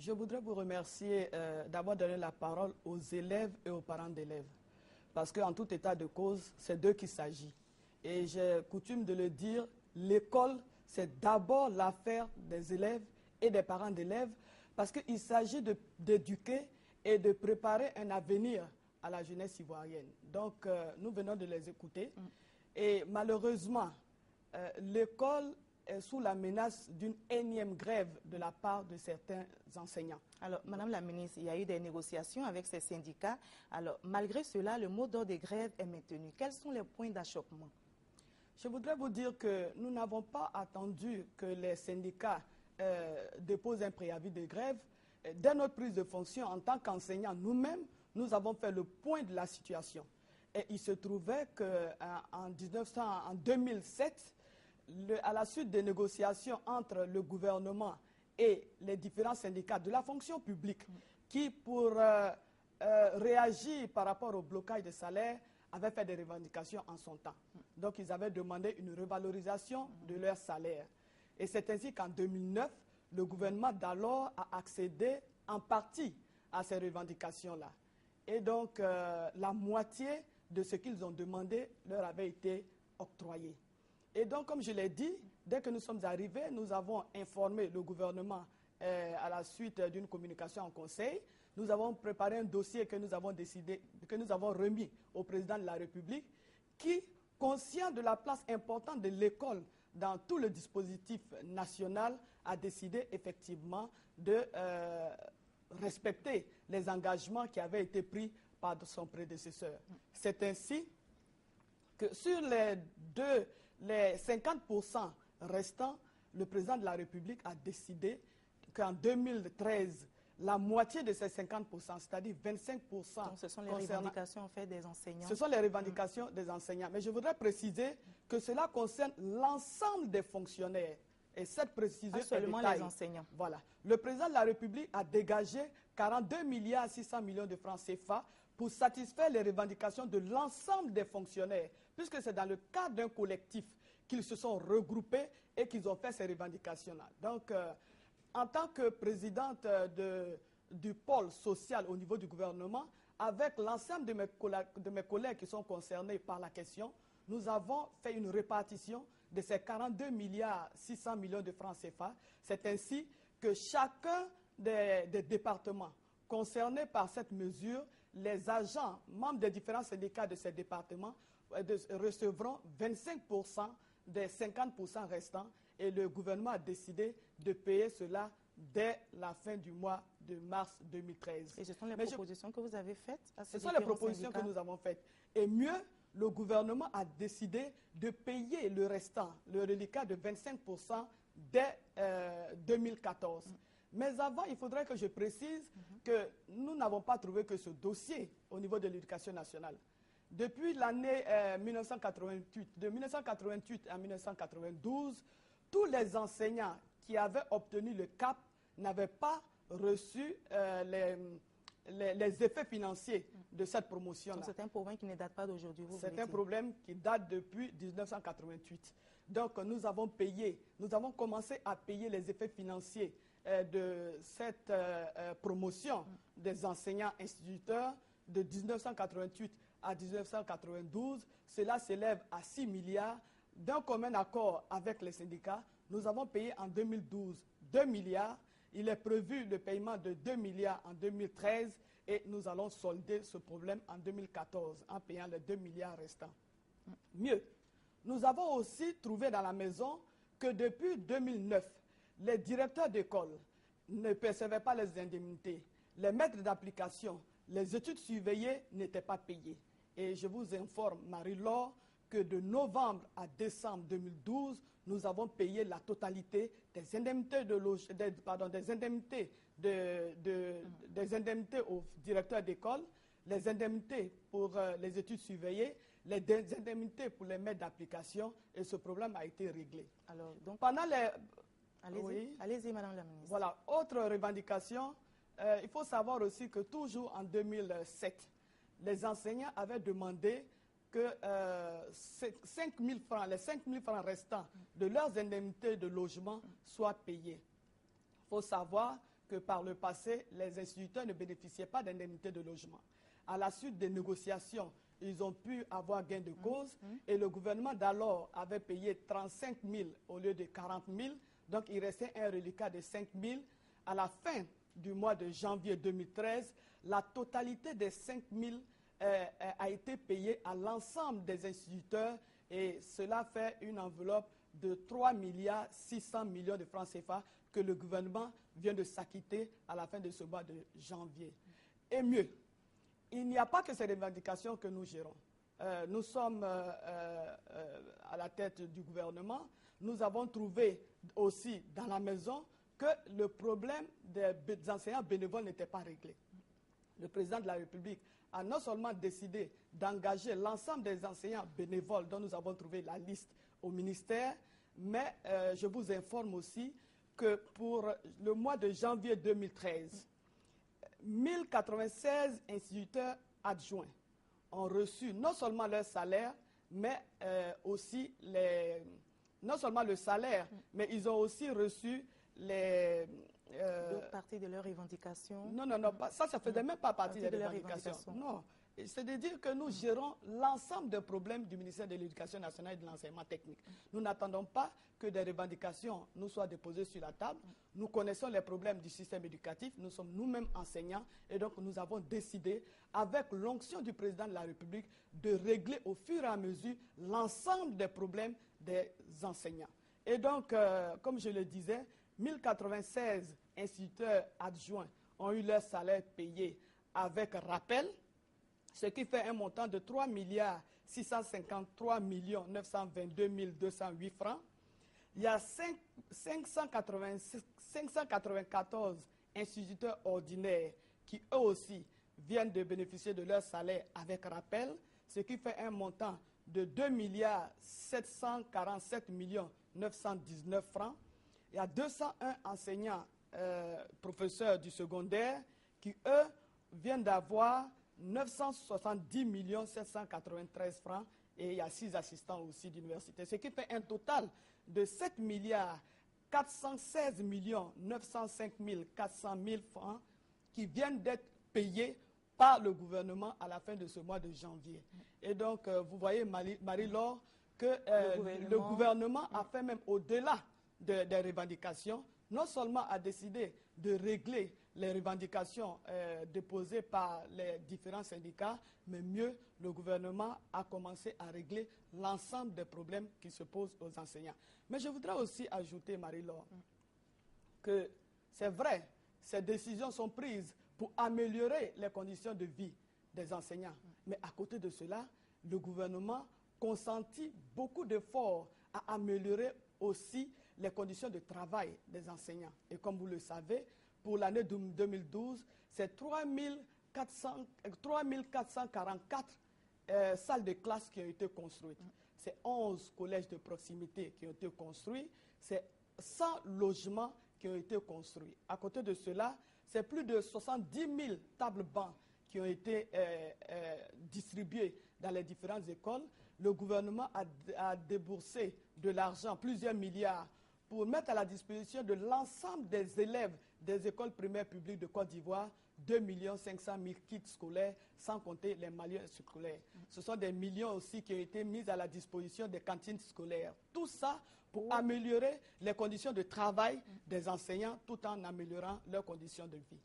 Je voudrais vous remercier d'avoir donné la parole aux élèves et aux parents d'élèves. Parce qu'en tout état de cause, c'est d'eux qu'il s'agit. Et j'ai coutume de le dire, l'école, c'est d'abord l'affaire des élèves et des parents d'élèves, parce qu'il s'agit d'éduquer et de préparer un avenir à la jeunesse ivoirienne. Donc, nous venons de les écouter. Et malheureusement, l'école est sous la menace d'une énième grève de la part de certains enseignants. Alors, Madame la ministre, il y a eu des négociations avec ces syndicats. Alors, malgré cela, le mot d'ordre des grèves est maintenu. Quels sont les points d'achoppement? Je voudrais vous dire que nous n'avons pas attendu que les syndicats déposent un préavis de grève. Dès notre prise de fonction en tant qu'enseignants, nous-mêmes, nous avons fait le point de la situation. Et il se trouvait qu'en 2007, à la suite des négociations entre le gouvernement et les différents syndicats de la fonction publique, qui, pour réagir par rapport au blocage des salaires, avaient fait des revendications en son temps. Donc, ils avaient demandé une revalorisation de leur salaire. Et c'est ainsi qu'en 2009, le gouvernement d'alors a accédé en partie à ces revendications-là. Et donc, la moitié de ce qu'ils ont demandé leur avait été octroyée. Et donc, comme je l'ai dit, dès que nous sommes arrivés, nous avons informé le gouvernement à la suite d'une communication en conseil. Nous avons préparé un dossier que nous avons remis au président de la République, qui, conscient de la place importante de l'école dans tout le dispositif national, a décidé effectivement de respecter les engagements qui avaient été pris par son prédécesseur. C'est ainsi que sur les 50% restants, le président de la République a décidé qu'en 2013, la moitié de ces 50%, c'est-à-dire 25%... Donc ce sont les revendications en fait des enseignants. Ce sont les revendications des enseignants. Mais je voudrais préciser que cela concerne l'ensemble des fonctionnaires. Et cette précision pas seulement les enseignants. Voilà. Le président de la République a dégagé 42 milliards 600 millions de francs CFA pour satisfaire les revendications de l'ensemble des fonctionnaires, puisque c'est dans le cadre d'un collectif qu'ils se sont regroupés et qu'ils ont fait ces revendications-là. Donc, en tant que présidente du pôle social au niveau du gouvernement, avec l'ensemble de mes collègues qui sont concernés par la question, nous avons fait une répartition de ces 42 milliards 600 millions de francs CFA. C'est ainsi que chacun des départements concernés par cette mesure, les agents membres des différents syndicats de ces départements recevront 25% des 50% restants, et le gouvernement a décidé de payer cela dès la fin du mois de mars 2013. Et ce sont les propositions que vous avez faites à ces Ce sont les propositions que nous avons faites. Et mieux, le gouvernement a décidé de payer le restant, le reliquat de 25% dès 2014. Mais avant, il faudrait que je précise que nous n'avons pas trouvé que ce dossier au niveau de l'éducation nationale. Depuis l'année 1988, de 1988 à 1992, tous les enseignants qui avaient obtenu le CAP n'avaient pas reçu les effets financiers de cette promotion-là. C'est un problème qui ne date pas d'aujourd'hui. C'est un problème qui date depuis 1988. Donc nous avons commencé à payer les effets financiers de cette promotion des enseignants instituteurs de 1988 à 1992. Cela s'élève à 6 milliards. D'un commun accord avec les syndicats, nous avons payé en 2012 2 milliards. Il est prévu le paiement de 2 milliards en 2013 et nous allons solder ce problème en 2014 en payant les 2 milliards restants. Mieux, nous avons aussi trouvé dans la maison que depuis 2009, les directeurs d'école ne percevaient pas les indemnités. Les maîtres d'application, les études surveillées n'étaient pas payées. Et je vous informe, Marie-Laure, que de novembre à décembre 2012, nous avons payé la totalité des indemnités des indemnités aux directeurs d'école, les indemnités pour les études surveillées, les indemnités pour les maîtres d'application, et ce problème a été réglé. Alors, donc, pendant les... Allez-y, Madame la ministre. Voilà, autre revendication, il faut savoir aussi que toujours en 2007, les enseignants avaient demandé que 5 000 francs, les 5 000 francs restants de leurs indemnités de logement soient payés. Il faut savoir que par le passé, les instituteurs ne bénéficiaient pas d'indemnité de logement. À la suite des négociations, ils ont pu avoir gain de cause et le gouvernement d'alors avait payé 35 000 au lieu de 40 000. Donc, il restait un reliquat de 5 000. À la fin du mois de janvier 2013, la totalité des 5 000 a été payée à l'ensemble des instituteurs et cela fait une enveloppe de 3 milliards 600 millions de francs CFA que le gouvernement vient de s'acquitter à la fin de ce mois de janvier. Et mieux, il n'y a pas que ces revendications que nous gérons. Nous sommes à la tête du gouvernement. Nous avons trouvé aussi dans la maison que le problème des enseignants bénévoles n'était pas réglé. Le président de la République a non seulement décidé d'engager l'ensemble des enseignants bénévoles dont nous avons trouvé la liste au ministère, mais je vous informe aussi que pour le mois de janvier 2013, 1096 instituteurs adjoints ont reçu non seulement leur salaire, mais aussi non seulement le salaire, mais ils ont aussi reçu les... partie de leurs revendications. Non, ça ne faisait même pas partie des revendications. Non, c'est de dire que nous gérons l'ensemble des problèmes du ministère de l'Éducation nationale et de l'enseignement technique. Nous n'attendons pas que des revendications nous soient déposées sur la table. Nous connaissons les problèmes du système éducatif. Nous sommes nous-mêmes enseignants et donc nous avons décidé, avec l'onction du président de la République, de régler au fur et à mesure l'ensemble des problèmes des enseignants. Et donc, comme je le disais, 1096 instituteurs adjoints ont eu leur salaire payé avec rappel, ce qui fait un montant de 3 milliards 653 922 208 francs. Il y a 594 instituteurs ordinaires qui, eux aussi, viennent de bénéficier de leur salaire avec rappel, ce qui fait un montant de 2 milliards 747 919 francs. Il y a 201 enseignants, professeurs du secondaire, qui, eux, viennent d'avoir 970 793 francs. Et il y a 6 assistants aussi d'université. Ce qui fait un total de 7 milliards 416 905 400 francs qui viennent d'être payés par le gouvernement à la fin de ce mois de janvier. Et donc, vous voyez, Marie-Laure, que le gouvernement a fait même au-delà des revendications, non seulement a décidé de régler les revendications déposées par les différents syndicats, mais mieux, le gouvernement a commencé à régler l'ensemble des problèmes qui se posent aux enseignants. Mais je voudrais aussi ajouter, Marie-Laure, que c'est vrai, ces décisions sont prises pour améliorer les conditions de vie des enseignants. Mais à côté de cela, le gouvernement consentit beaucoup d'efforts à améliorer aussi les conditions de travail des enseignants. Et comme vous le savez, pour l'année 2012, c'est 3444 salles de classe qui ont été construites. C'est 11 collèges de proximité qui ont été construits. C'est 100 logements qui ont été construits. À côté de cela, c'est plus de 70 000 tables-bancs qui ont été distribués dans les différentes écoles. Le gouvernement a déboursé de l'argent, plusieurs milliards, pour mettre à la disposition de l'ensemble des élèves des écoles primaires publiques de Côte d'Ivoire 2 500 000 kits scolaires, sans compter les manuels scolaires. Ce sont des millions aussi qui ont été mis à la disposition des cantines scolaires. Tout ça pour améliorer les conditions de travail des enseignants tout en améliorant leurs conditions de vie.